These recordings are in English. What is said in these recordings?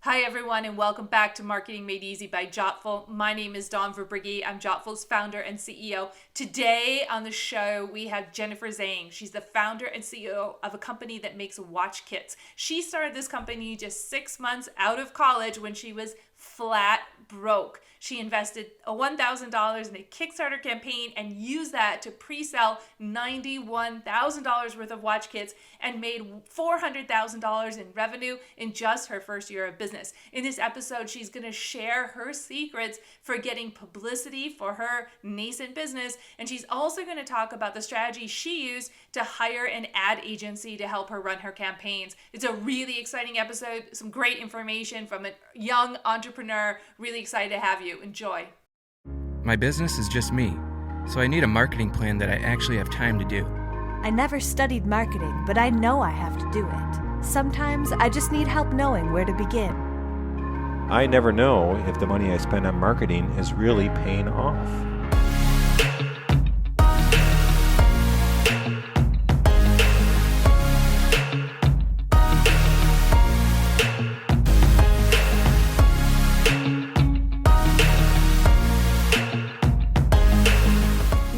Hi, everyone, and welcome back to Marketing Made Easy by Jottful. My name is Dawn Verbrugge. I'm Jottful's founder and CEO. Today on the show, we have Jennifer Zhang. She's the founder and CEO of a company that makes watch kits. She started this company just 6 months out of college when she was flat broke. She invested $1,000 in a Kickstarter campaign and used that to pre-sell $91,000 worth of watch kits and made $400,000 in revenue in just her first year of business. In this episode, she's going to share her secrets for getting publicity for her nascent business, and she's also going to talk about the strategy she used to hire an ad agency to help her run her campaigns. It's a really exciting episode, some great information from a young entrepreneur. Really excited to have you. Enjoy. My business is just me, so I need a marketing plan that I actually have time to do. I never studied marketing, but I know I have to do it. Sometimes I just need help knowing where to begin. I never know if the money I spend on marketing is really paying off.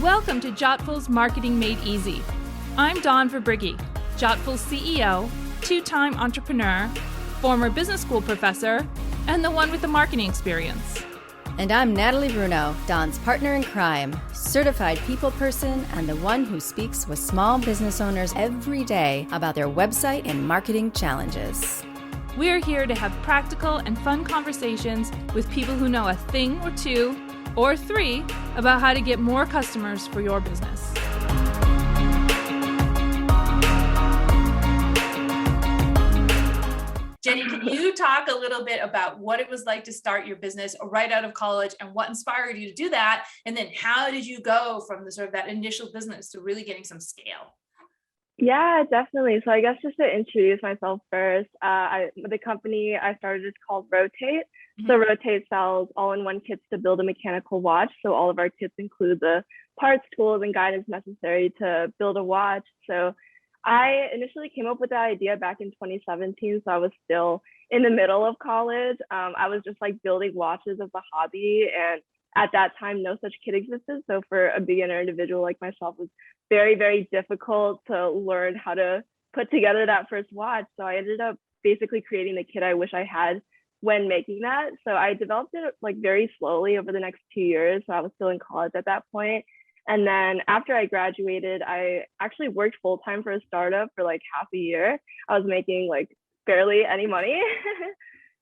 Welcome to Jottful's Marketing Made Easy. I'm Dawn Verbrugge, Jottful's CEO, two-time entrepreneur, former business school professor, and the one with the marketing experience. And I'm Natalie Bruno, Dawn's partner in crime, certified people person, and the one who speaks with small business owners every day about their website and marketing challenges. We're here to have practical and fun conversations with people who know a thing or two or three about how to get more customers for your business. Jenny, can you talk a little bit about what it was like to start your business right out of college and what inspired you to do that? And then how did you go from the sort of that initial business to really getting some scale? Yeah, definitely. So I guess just to introduce myself first, the company I started is called Rotate. So Rotate sells all-in-one kits to build a mechanical watch. So all of our kits include the parts, tools, and guidance necessary to build a watch. So I initially came up with the idea back in 2017. So I was still in the middle of college. I was just like building watches as a hobby. And at that time, no such kit existed. So for a beginner individual like myself, it was very, very difficult to learn how to put together that first watch. So I ended up basically creating the kit I wish I had when making that. So I developed it like very slowly over the next 2 years. So I was still in college at that point. And then after I graduated, I actually worked full-time for a startup for like half a year. I was making like barely any money.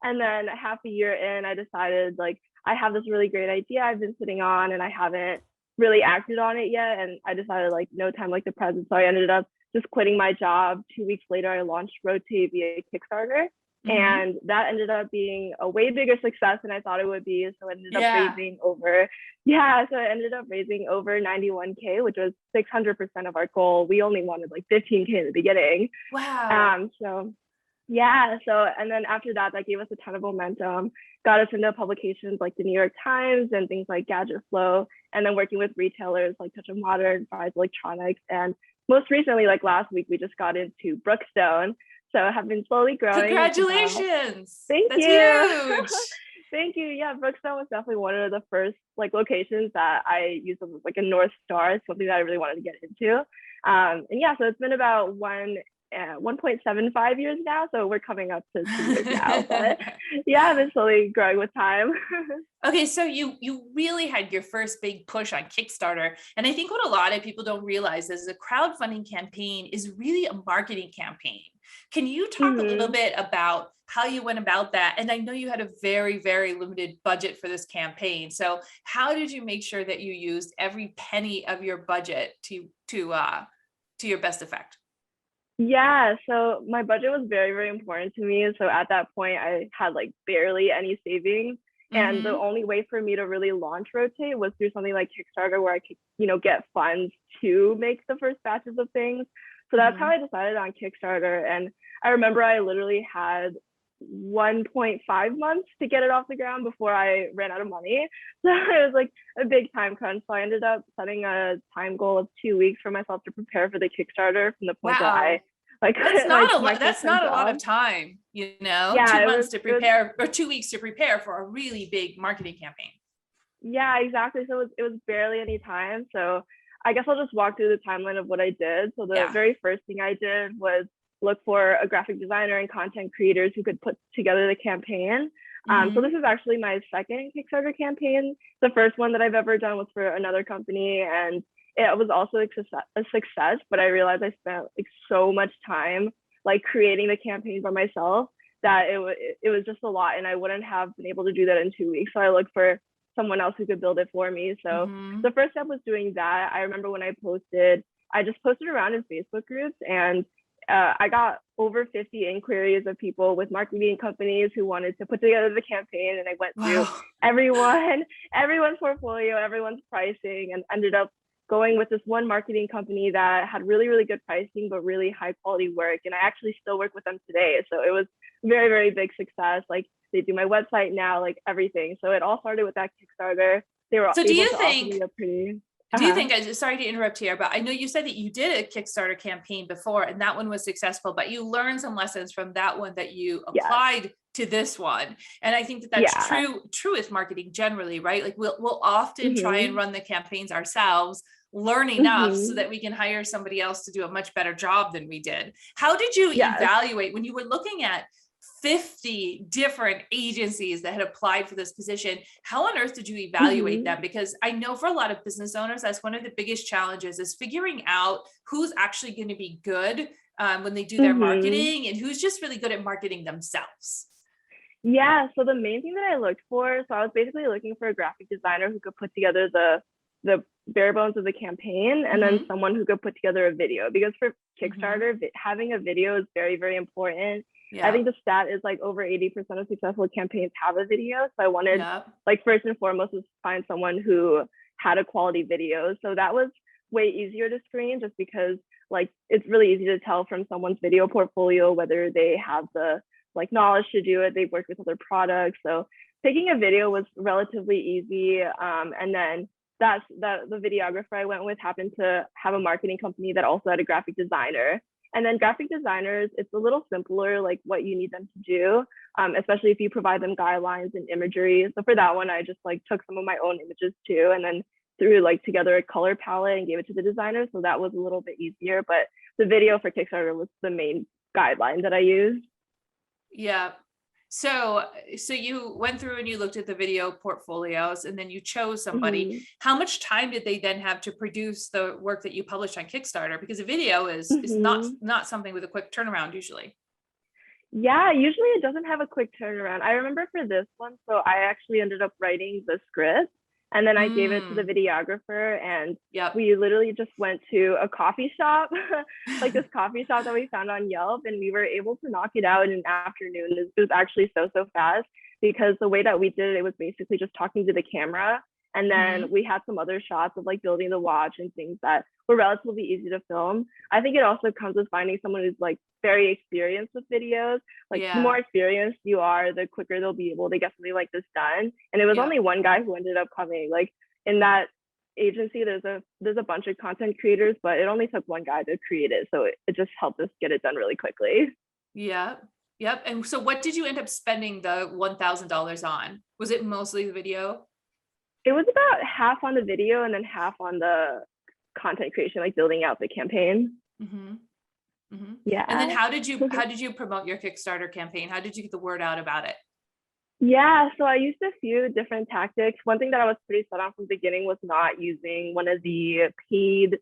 And then half a year in, I decided like, I have this really great idea I've been sitting on and I haven't really acted on it yet. And I decided like no time like the present. So I ended up just quitting my job. 2 weeks later, I launched Rotate via Kickstarter. And that ended up being a way bigger success than I thought it would be. So I ended up raising over 91K, which was 600% of our goal. We only wanted like 15K in the beginning. Wow. And then after that, that gave us a ton of momentum, got us into publications like the New York Times and things like Gadget Flow, and then working with retailers like Touch of Modern, Fry's Electronics, and most recently, like last week, we just got into Brookstone. So I have been slowly growing. Congratulations. Thank you. That's huge. Thank you. Yeah, Brookstone was definitely one of the first like locations that I used as like a North Star, something that I really wanted to get into. So it's been about 1.75 years now. So we're coming up to 2 years now. But yeah, I've been slowly growing with time. Okay, so you really had your first big push on Kickstarter. And I think what a lot of people don't realize is a crowdfunding campaign is really a marketing campaign. Can you talk a little bit about how you went about that? And I know you had a very, very limited budget for this campaign. So how did you make sure that you used every penny of your budget to your best effect? Yeah, so my budget was very, very important to me. So at that point, I had like barely any savings. And the only way for me to really launch Rotate was through something like Kickstarter where I could, get funds to make the first batches of things. So that's how I decided on Kickstarter. And I remember I literally had 1.5 months to get it off the ground before I ran out of money. So it was like a big time crunch. So I ended up setting a time goal of 2 weeks for myself to prepare for the Kickstarter from the point that I Like That's not like a my lot. That's full-time not a lot of job. time, you know, Yeah, 2 months to it was prepare or 2 weeks to prepare for a really big marketing campaign. Yeah, exactly. So it was barely any time. So I guess I'll just walk through the timeline of what I did. So the Yeah. very first thing I did was look for a graphic designer and content creators who could put together the campaign. So this is actually my second Kickstarter campaign. The first one that I've ever done was for another company, and it was also a success. But I realized I spent like so much time like creating the campaign by myself that it was just a lot, and I wouldn't have been able to do that in 2 weeks. So I looked for someone else who could build it for me. So the first step was doing that. I remember when I just posted around in Facebook groups, and I got over 50 inquiries of people with marketing companies who wanted to put together the campaign. And I went through everyone's portfolio, everyone's pricing, and ended up going with this one marketing company that had really, really good pricing, but really high quality work. And I actually still work with them today. So it was very, very big success. Like they do my website now, like everything. So it all started with that Kickstarter. They were So able to offer me a pretty. Do you think, sorry to interrupt here, but I know you said that you did a Kickstarter campaign before and that one was successful, but you learned some lessons from that one that you applied to this one. And I think that that's true with marketing generally, right? Like we'll often try and run the campaigns ourselves, learn enough so that we can hire somebody else to do a much better job than we did. How did you evaluate when you were looking at 50 different agencies that had applied for this position? How on earth did you evaluate them? Because I know for a lot of business owners, that's one of the biggest challenges is figuring out who's actually going to be good when they do their marketing and who's just really good at marketing themselves. Yeah, so the main thing that I looked for, so I was basically looking for a graphic designer who could put together the bare bones of the campaign, and then someone who could put together a video, because for Kickstarter, having a video is very, very important. I think the stat is like over 80% of successful campaigns have a video. So I wanted like first and foremost was find someone who had a quality video. So that was way easier to screen just because like it's really easy to tell from someone's video portfolio whether they have the like knowledge to do it. They've worked with other products. So picking a video was relatively easy. And then the videographer I went with happened to have a marketing company that also had a graphic designer. And then graphic designers, it's a little simpler, like what you need them to do, especially if you provide them guidelines and imagery. So for that one, I just like took some of my own images too, and then threw like together a color palette and gave it to the designer. So that was a little bit easier. But the video for Kickstarter was the main guideline that I used. Yeah. So you went through and you looked at the video portfolios and then you chose somebody. How much time did they then have to produce the work that you published on Kickstarter? Because a video is not something with a quick turnaround usually. Yeah, usually it doesn't have a quick turnaround. I remember for this one, so I actually ended up writing the script. And then I gave it to the videographer, and we literally just went to a coffee shop, like this coffee shop that we found on Yelp, and we were able to knock it out in an afternoon. It was actually so fast because the way that we did it was basically just talking to the camera. And then we had some other shots of like building the watch and things that were relatively easy to film. I think it also comes with finding someone who's like very experienced with videos. Like the more experienced you are, the quicker they'll be able to get something like this done. And it was only one guy who ended up coming. Like in that agency, there's a bunch of content creators, but it only took one guy to create it. So it just helped us get it done really quickly. Yeah. Yep. And so what did you end up spending the $1,000 on? Was it mostly the video? It was about half on the video and then half on the content creation, like building out the campaign. Yeah. And then how did you promote your Kickstarter campaign? How did you get the word out about it? Yeah, so I used a few different tactics. One thing that I was pretty set on from the beginning was not using one of the paid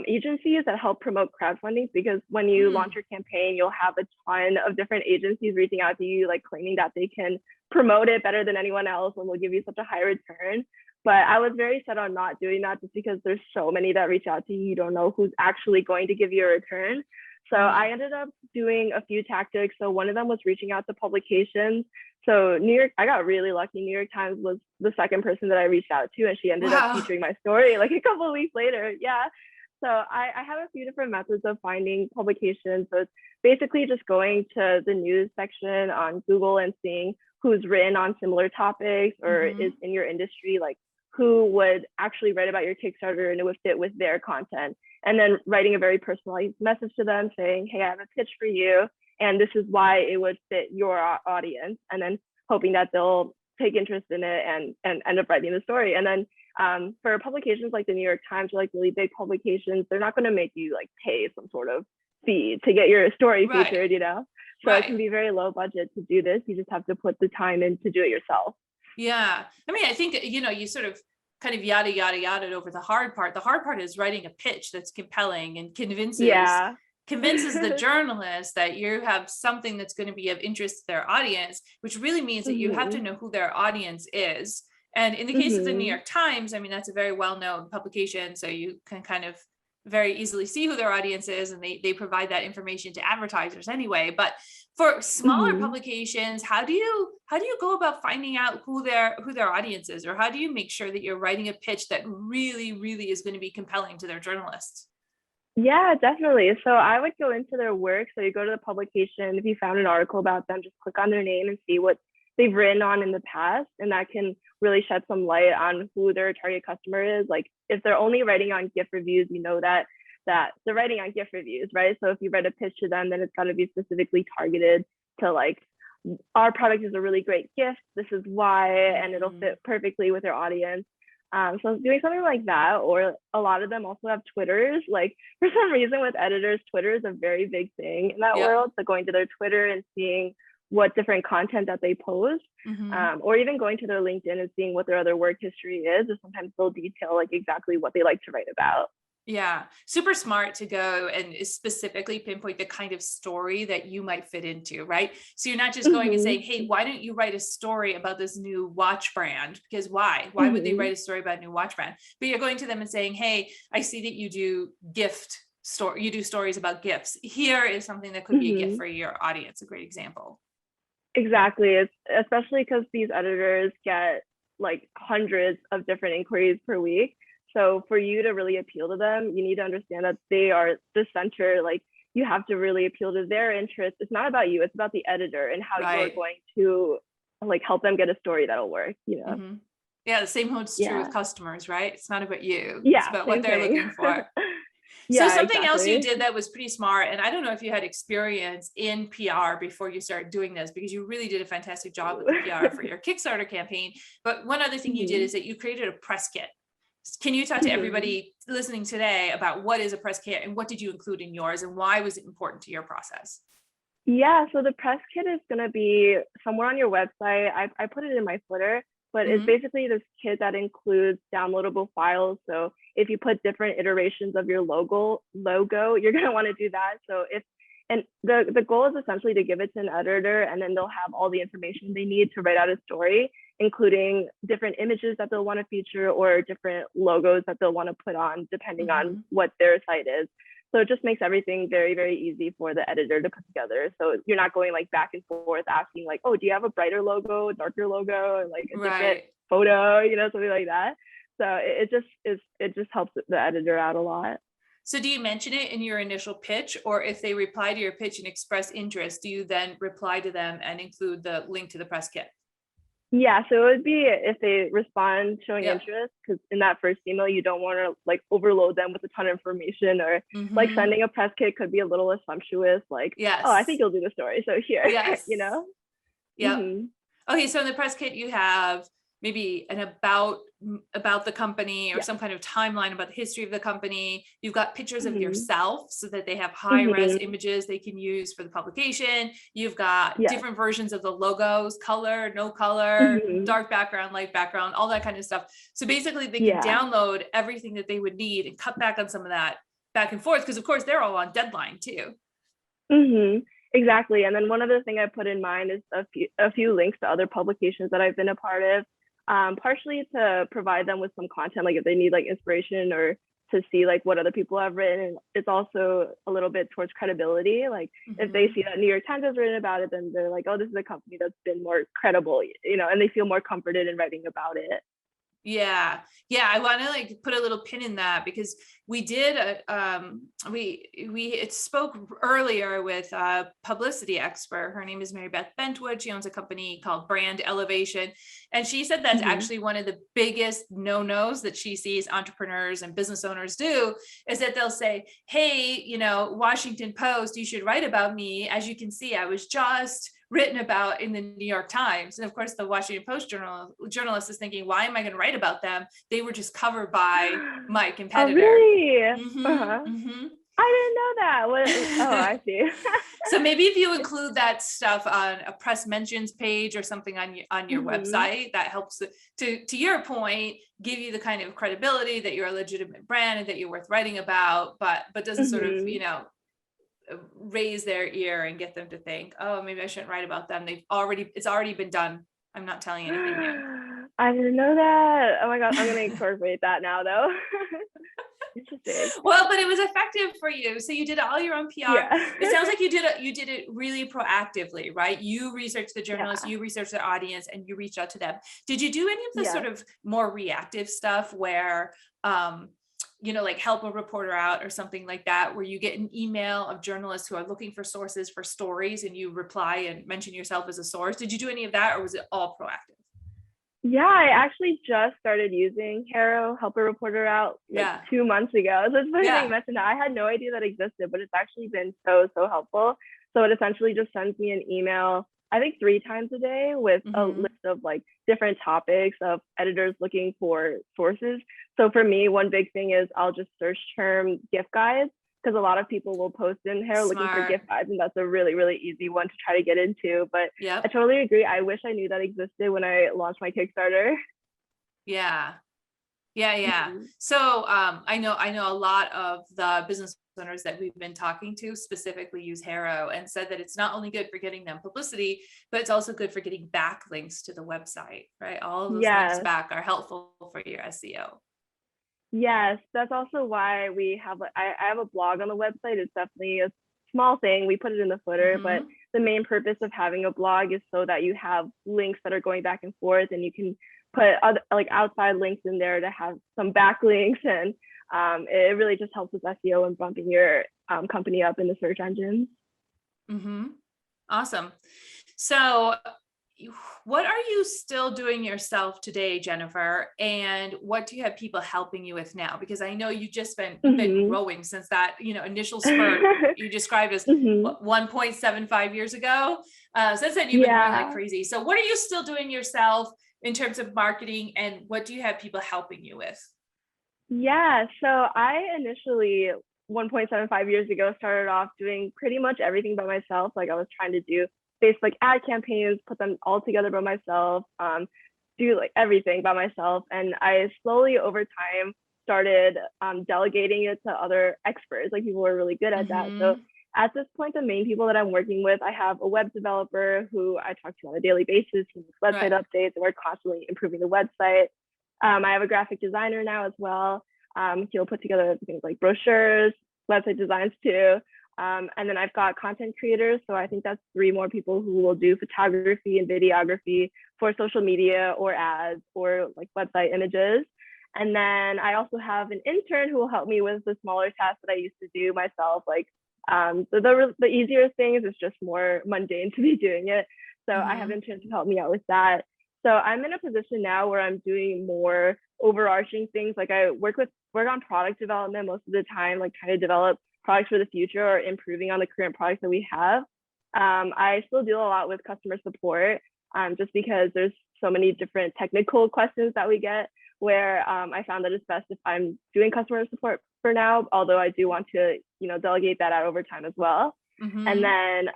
agencies that help promote crowdfunding, because when you launch your campaign, you'll have a ton of different agencies reaching out to you, like claiming that they can promote it better than anyone else and will give you such a high return. But I was very set on not doing that just because there's so many that reach out to you. You don't know who's actually going to give you a return. So I ended up doing a few tactics. So one of them was reaching out to publications. So I got really lucky. New York Times was the second person that I reached out to, and she ended up featuring my story like a couple of weeks later. Yeah. So I have a few different methods of finding publications. So it's basically just going to the news section on Google and seeing who's written on similar topics or is in your industry, like who would actually write about your Kickstarter and it would fit with their content. And then writing a very personalized message to them saying, hey, I have a pitch for you, and this is why it would fit your audience. And then hoping that they'll take interest in it and end up writing the story. And then for publications like the New York Times or like really big publications, they're not going to make you like pay some sort of fee to get your story featured, you know? So it can be very low budget to do this. You just have to put the time in to do it yourself. Yeah. I mean, I think, you know, you sort of kind of yada, yada, yada over the hard part. The hard part is writing a pitch that's compelling and convinces the journalist that you have something that's going to be of interest to their audience, which really means that you have to know who their audience is. And in the case of the New York Times, I mean, that's a very well-known publication. So you can kind of very easily see who their audience is, and they provide that information to advertisers anyway. But for smaller publications, how do you go about finding out who their audience is, or how do you make sure that you're writing a pitch that really, really is going to be compelling to their journalists? Yeah, definitely. So I would go into their work. So you go to the publication. If you found an article about them, just click on their name and see what they've written on in the past, and that can really shed some light on who their target customer is. Like if they're only writing on gift reviews, you know that they're writing on gift reviews, right? So if you write a pitch to them, then it's got to be specifically targeted to like, our product is a really great gift, this is why, and it'll fit perfectly with their audience. So doing something like that, or a lot of them also have Twitters. Like for some reason with editors, Twitter is a very big thing in that world. So going to their Twitter and seeing what different content that they post, or even going to their LinkedIn and seeing what their other work history is, or sometimes they'll detail like exactly what they like to write about. Yeah, super smart to go and specifically pinpoint the kind of story that you might fit into, right? So you're not just going and saying, hey, why don't you write a story about this new watch brand? Because why would they write a story about a new watch brand? But you're going to them and saying, hey, I see that you do you do stories about gifts. Here is something that could be a gift for your audience. A great example. Exactly. It's especially because these editors get like hundreds of different inquiries per week. So for you to really appeal to them, you need to understand that they are the center. Like you have to really appeal to their interests. It's not about you, it's about the editor and how you're going to like help them get a story that'll work, you know? Yeah, the same holds true with customers, right? It's not about you. It's about what they're looking for. So something else you did that was pretty smart, and I don't know if you had experience in PR before you started doing this, because you really did a fantastic job with the PR for your Kickstarter campaign. But one other thing you did is that you created a press kit. Can you talk to everybody listening today about what is a press kit and what did you include in yours and why was it important to your process? Yeah, so the press kit is going to be somewhere on your website. I put it in my footer, but it's basically this kit that includes downloadable files. So if you put different iterations of your logo, you're going to want to do that. So the goal is essentially to give it to an editor, and then they'll have all the information they need to write out a story, including different images that they'll want to feature or different logos that they'll want to put on depending on what their site is. So it just makes everything very, very easy for the editor to put together. So you're not going like back and forth asking like, oh, do you have a brighter logo, darker logo, or like a different photo, you know, something like that. So it just helps the editor out a lot. So do you mention it in your initial pitch, or if they reply to your pitch and express interest, do you then reply to them and include the link to the press kit? Yeah, so it would be if they respond showing interest, because in that first email, you don't want to like overload them with a ton of information, or like sending a press kit could be a little assumptuous, like, oh, I think you'll do the story, so here, you know? Okay, so in the press kit, you have maybe an about the company or some kind of timeline about the history of the company. You've got pictures of yourself so that they have high res images they can use for the publication. You've got different versions of the logos, color, no color, dark background, light background, all that kind of stuff. So basically they can download everything that they would need and cut back on some of that back and forth, because of course they're all on deadline too. Exactly. And then one other thing I put in mind is a few links to other publications that I've been a part of. Partially to provide them with some content, like if they need like inspiration or to see like what other people have written. It's also a little bit towards credibility. Like if they see that New York Times has written about it, then they're like, oh, this is a company that's been more credible, you know, and they feel more comforted in writing about it. Yeah. Yeah. I want to like put a little pin in that because we did, we spoke earlier with a publicity expert. Her name is Mary Beth Bentwood. She owns a company called Brand Elevation. And she said that's actually one of the biggest no-nos that she sees entrepreneurs and business owners do is that they'll say, hey, you know, Washington Post, you should write about me. As you can see, I was just written about in the New York Times. And of course, the Washington Post journalist is thinking, why am I going to write about them? They were just covered by my competitor. Oh, really? I didn't know that. I see. So maybe if you include that stuff on a press mentions page or something on your website, that helps to your point, give you the kind of credibility that you're a legitimate brand and that you're worth writing about, but doesn't sort of, you know, raise their ear and get them to think, oh, maybe I shouldn't write about them. It's already been done. I'm not telling you anything new. I didn't know that. Oh my God, I'm going to incorporate that now though. Interesting. Well, but it was effective for you. So you did all your own PR. Yeah. It sounds like you did it really proactively, right? You researched the journalists, you researched their audience, and you reached out to them. Did you do any of the sort of more reactive stuff where, you know, like help a reporter out or something like that, where you get an email of journalists who are looking for sources for stories and you reply and mention yourself as a source? Did you do any of that, or was it all proactive? Yeah, I actually just started using Haro, Help a Reporter Out, 2 months ago. So it's funny that you mentioned that. I had no idea that existed, but it's actually been so helpful. So it essentially just sends me an email, I think 3 times a day, with a list of like different topics of editors looking for sources. So for me, one big thing is I'll just search term gift guides, because a lot of people will post in Haro looking for gift guides, and that's a really easy one to try to get into. But I totally agree. I wish I knew that existed when I launched my Kickstarter. Yeah. So I know a lot of the business owners that we've been talking to specifically use Haro and said that it's not only good for getting them publicity, but it's also good for getting backlinks to the website, right? All of those links back are helpful for your SEO. Yes, that's also why we have, I have a blog on the website. It's definitely a small thing. We put it in the footer, but the main purpose of having a blog is so that you have links that are going back and forth, and you can put other, like outside links in there to have some backlinks, and it really just helps with SEO and bumping your company up in the search engines. Awesome. So what are you still doing yourself today, Jennifer? And what do you have people helping you with now? Because I know you've been growing since that, you know, initial spurt you described as 1.75 years ago. Since then you've been growing like crazy. So what are you still doing yourself in terms of marketing, and what do you have people helping you with? Yeah, so I initially 1.75 years ago started off doing pretty much everything by myself. Like I was trying to do Facebook ad campaigns, put them all together by myself, do like everything by myself. And I slowly over time started delegating it to other experts, like people who are really good at that. So at this point, the main people that I'm working with, I have a web developer who I talk to on a daily basis. He makes website updates, and we're constantly improving the website. I have a graphic designer now as well. He'll put together things like brochures, website designs too. And then I've got content creators. So I think that's 3 more people who will do photography and videography for social media or ads or like website images. And then I also have an intern who will help me with the smaller tasks that I used to do myself. Like the easier things is just more mundane to be doing it. So I have interns to help me out with that. So I'm in a position now where I'm doing more overarching things. Like I work on product development most of the time, like trying to develop products for the future or improving on the current products that we have. I still deal a lot with customer support just because there's so many different technical questions that we get, where I found that it's best if I'm doing customer support for now, although I do want to, you know, delegate that out over time as well. And then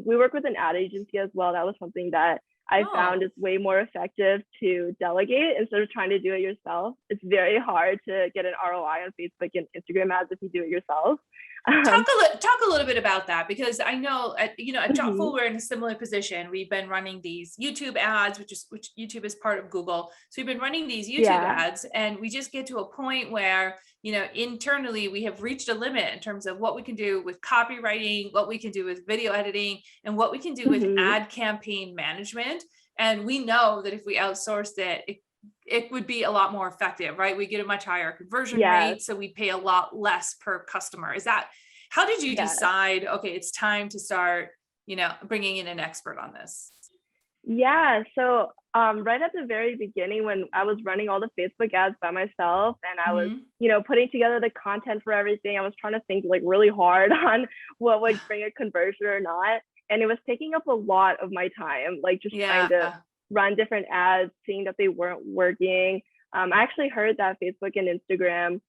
we work with an ad agency as well. That was something that I found is way more effective to delegate instead of trying to do it yourself. It's very hard to get an ROI on Facebook and Instagram ads if you do it yourself. Talk a little bit about that, because I know at Jottful we're in a similar position. We've been running these YouTube ads, which YouTube is part of Google. So we've been running these YouTube ads, and we just get to a point where, you know, internally we have reached a limit in terms of what we can do with copywriting, what we can do with video editing, and what we can do with ad campaign management. And we know that if we outsourced it, it would be a lot more effective, right? We get a much higher conversion Yes. rate, so we pay a lot less per customer. How did you Yes. decide, okay, it's time to start, bringing in an expert on this? Yeah, so right at the very beginning when I was running all the Facebook ads by myself and I was, putting together the content for everything, I was trying to think like really hard on what would bring a conversion or not. And it was taking up a lot of my time, like just trying to run different ads, seeing that they weren't working. I actually heard that Facebook and Instagram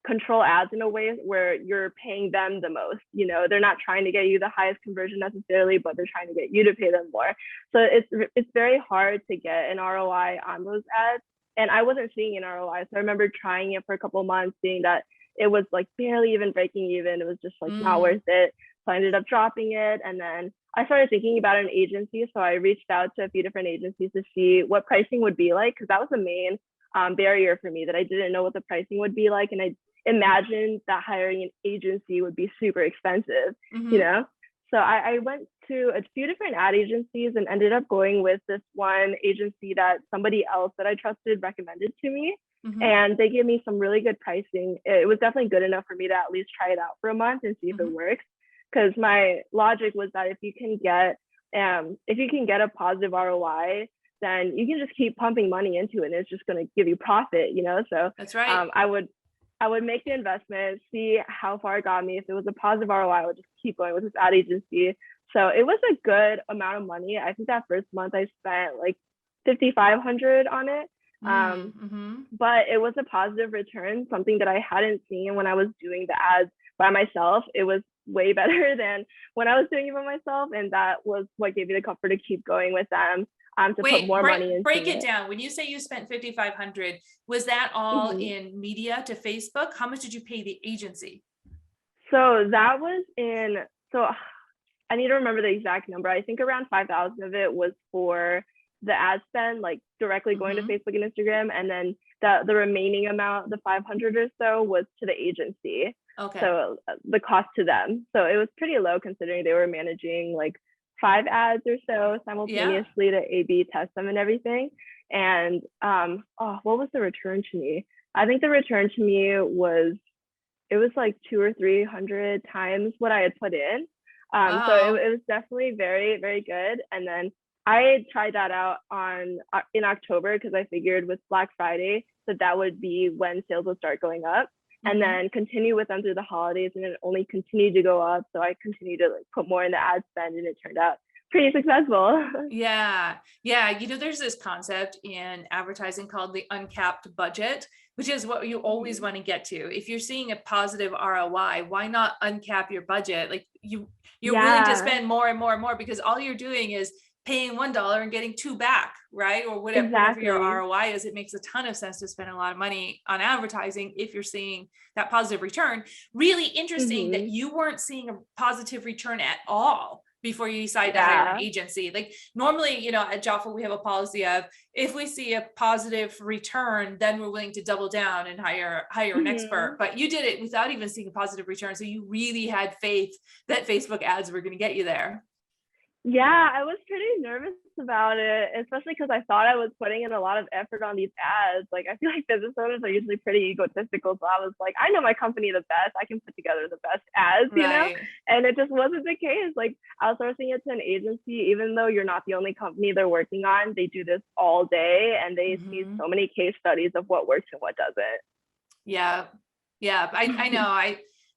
control ads in a way where you're paying them the most. They're not trying to get you the highest conversion necessarily, but they're trying to get you to pay them more. So it's very hard to get an ROI on those ads. And I wasn't seeing an ROI. So I remember trying it for a couple of months, seeing that it was like barely even breaking even. It was just like not worth it. So I ended up dropping it. And then I started thinking about an agency. So I reached out to a few different agencies to see what pricing would be like, because that was the main barrier for me, that I didn't know what the pricing would be like. And I imagined that hiring an agency would be super expensive, So I went to a few different ad agencies and ended up going with this one agency that somebody else that I trusted recommended to me. And they gave me some really good pricing. It was definitely good enough for me to at least try it out for a month and see if it works. Because my logic was that if you can get a positive ROI, then you can just keep pumping money into it and it's just going to give you profit, So that's right. I would make the investment, see how far it got me. If it was a positive ROI, I would just keep going with this ad agency. So it was a good amount of money. I think that first month I spent like $5,500 on it. But it was a positive return, something that I hadn't seen when I was doing the ads by myself. It was way better than when I was doing it by myself. And that was what gave me the comfort to keep going with them. Put more money into break it down. When you say you spent $5,500, was that all in media to Facebook? How much did you pay the agency? So that was I need to remember the exact number. I think around 5,000 of it was for the ad spend, like directly going to Facebook and Instagram, and then the remaining amount, the 500 or so, was to the agency. Okay. So the cost to them. So it was pretty low considering they were managing like 5 ads or so simultaneously to A/B test them and everything. And what was the return to me? I think the return to me was like 200 or 300 times what I had put in. So it was definitely very, very good. And then I tried that out in October because I figured with Black Friday that would be when sales would start going up. And then continue with them through the holidays, and it only continued to go up. So I continued to put more in the ad spend, and it turned out pretty successful. Yeah. There's this concept in advertising called the uncapped budget, which is what you always want to get to. If you're seeing a positive ROI, why not uncap your budget? Like you're willing to spend more and more and more, because all you're doing is paying $1 and getting $2 back, right? Or whatever your ROI is. It makes a ton of sense to spend a lot of money on advertising if you're seeing that positive return. Really interesting that you weren't seeing a positive return at all before you decide to hire an agency. Like normally, at Jottful, we have a policy of if we see a positive return, then we're willing to double down and hire an expert. But you did it without even seeing a positive return. So you really had faith that Facebook ads were going to get you there. Yeah, I was pretty nervous about it, especially because I thought I was putting in a lot of effort on these ads. Like, I feel like business owners are usually pretty egotistical. So I was like, I know my company the best. I can put together the best ads, you know? And it just wasn't the case. Like, outsourcing it to an agency, even though you're not the only company they're working on, they do this all day and they see so many case studies of what works and what doesn't. Yeah. I know.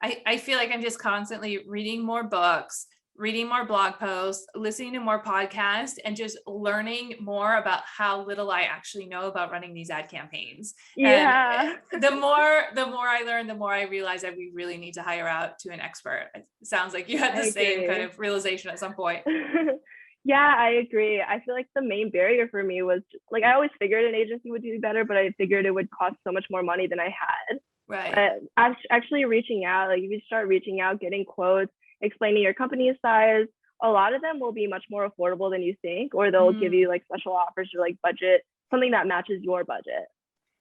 I feel like I'm just constantly reading more books, reading more blog posts, listening to more podcasts, and just learning more about how little I actually know about running these ad campaigns. Yeah. And the more I learn, the more I realize that we really need to hire out to an expert. It sounds like you had the same kind of realization at some point. Yeah, I agree. I feel like the main barrier for me was like, I always figured an agency would do better, but I figured it would cost so much more money than I had. Right. Actually reaching out, like if you start reaching out, getting quotes, explaining your company's size, a lot of them will be much more affordable than you think, or they'll give you like special offers or like budget, something that matches your budget.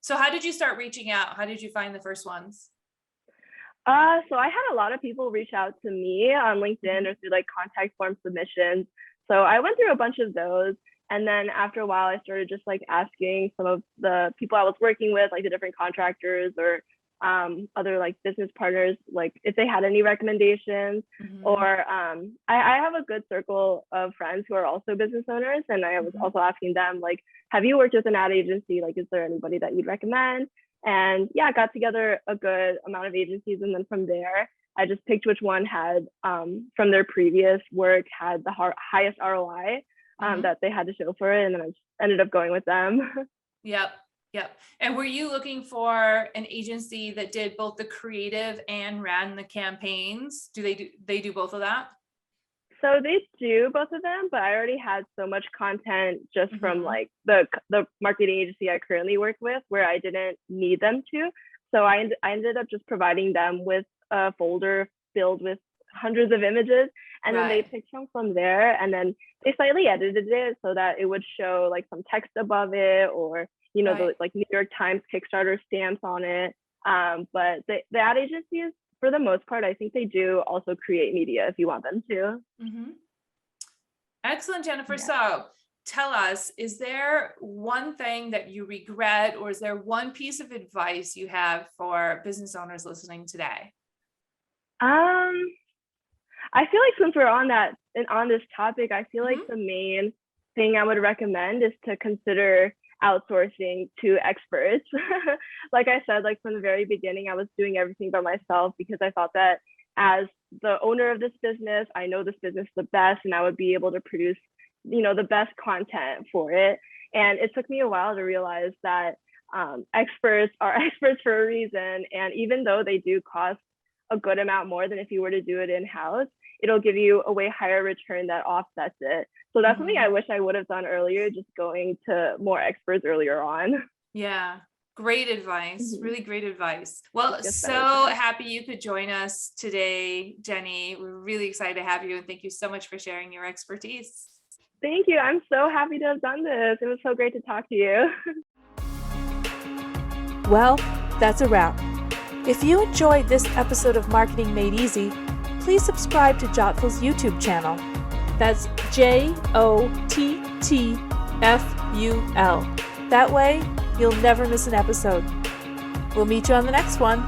So how did you start reaching out? How did you find the first ones? So I had a lot of people reach out to me on LinkedIn or through like contact form submissions. So I went through a bunch of those, And then after a while, I started just like asking some of the people I was working with, like the different contractors or other like business partners, like if they had any recommendations. Or I have a good circle of friends who are also business owners, and I was also asking them, like, have you worked with an ad agency? Like, is there anybody that you'd recommend? And yeah, got together a good amount of agencies, and then from there I just picked which one had from their previous work had the highest ROI that they had to show for it, and then I just ended up going with them. Yep. And were you looking for an agency that did both the creative and ran the campaigns? Do they do both of that? So they do both of them, but I already had so much content just from like the marketing agency I currently work with, where I didn't need them to. So I ended up just providing them with a folder filled with hundreds of images, and then they picked from there, and then they slightly edited it so that it would show like some text above it, or the like New York Times Kickstarter stamps on it. But the ad agencies, for the most part, I think they do also create media if you want them to. Excellent, Jennifer. Yeah. So tell us, is there one thing that you regret, or is there one piece of advice you have for business owners listening today? I feel like since we're on this topic, I feel like the main thing I would recommend is to consider outsourcing to experts. Like I said, like from the very beginning, I was doing everything by myself because I thought that as the owner of this business, I know this business the best, and I would be able to produce, the best content for it. And it took me a while to realize that experts are experts for a reason. And even though they do cost a good amount more than if you were to do it in-house, it'll give you a way higher return that offsets it. So that's something I wish I would have done earlier, just going to more experts earlier on. Yeah. Great advice. Really great advice. Well, so happy you could join us today, Jenny. We're really excited to have you, and thank you so much for sharing your expertise. Thank you. I'm so happy to have done this. It was so great to talk to you. Well, that's a wrap. If you enjoyed this episode of Marketing Made Easy, please subscribe to Jottful's YouTube channel. That's Jottful. That way, you'll never miss an episode. We'll meet you on the next one.